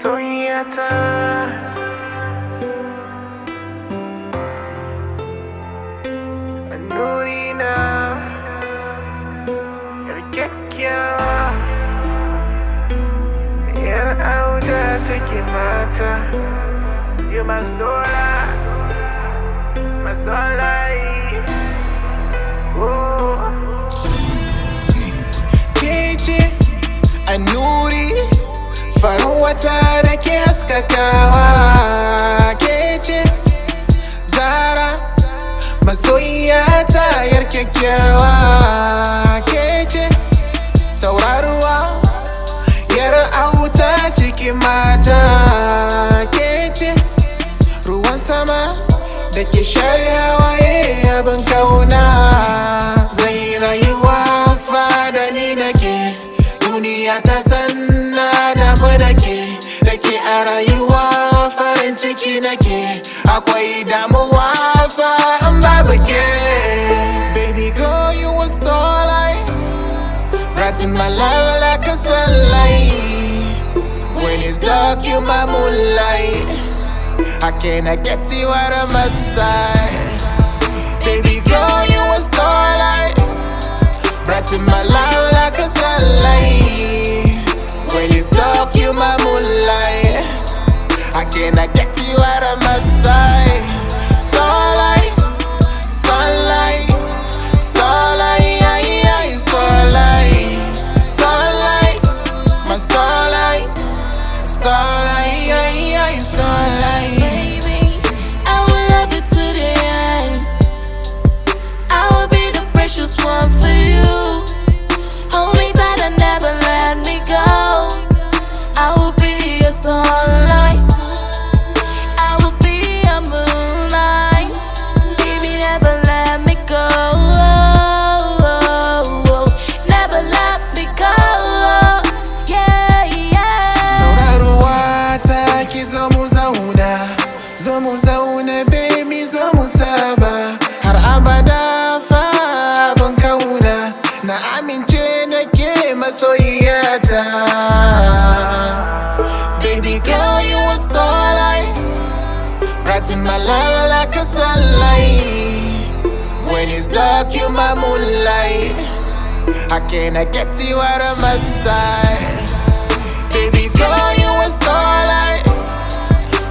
masoyiyata. Nurina, yar kyakkyawa, yar auta take mata. You must dora, masolai. Kece Annuri, farin wata da ke haskakawa. Kece Zara, masoyiyata yar kyakkyawa. Kece tauraruwa, yar auta cikin mata. Kece ruwan sama da ke share hawaye abin kauna. Zai rayuwa fada ni nake, duniya ta san na damu da ke a rayuwa farin ciki nake. Akwai damuwa fa in babu ke. Baby girl, you a starlight, brighten my life like a sunlight. When it's dark, you my moonlight. How can I get you out of my sight? Baby girl, you a starlight, brighten my life like a sunlight. When it's dark, you my moonlight. How can I get you out of my sight? Starlight, sunlight, starlight, starlight, starlight, my starlight, starlight, starlight. Baby, I will love you to the end. I will be the precious one for you. Hold me tight and never let me go. I will be your sunlight. I will be your moonlight. Baby, never let me go. Never let me go. Yeah, yeah. Tauraruwa ta ki zo mu zauna baby, zo mu saba har abada fa ban kauna. Na amince nake masoyiyata. Baby girl, you a starlight, brighten my life like a sunlight. When it's dark, you my moonlight. How can I get you out of my sight? Baby girl, you a starlight,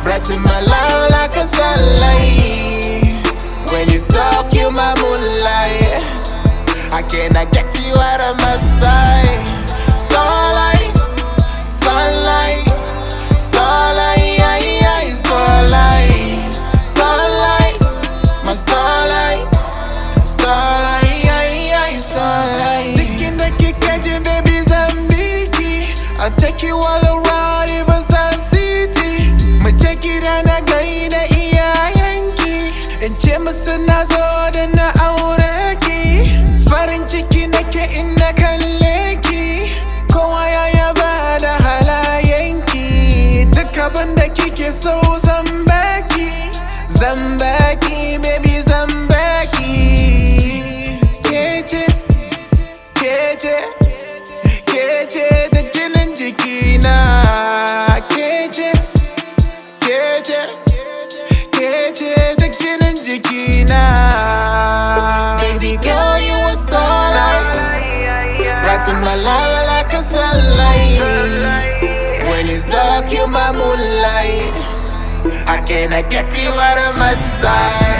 brighten my life like a sunlight. When it's dark, you my moonlight. How can I get you out of my sight? Starlight, sunlight, starlight, starlight, starlight, my starlight, starlight, starlight. Thinking that you catch it, baby, Zambiki. I'll take you all around even Sun City. Mu je gida na gaida iyayenki, in ce musu na zo da na aure ki. Farin ciki nake in na kalle ki, kowa ya yaba da halayenki. Duk abin da kike so zan baki, baby, zan baki. Kece, kece, kece da jinin jikina. Kece, kece, kece da jinin jikina. Baby girl, you a starlight, brighten my life like a sunlight. When it's dark, you my moonlight. How can I get you out of my sight?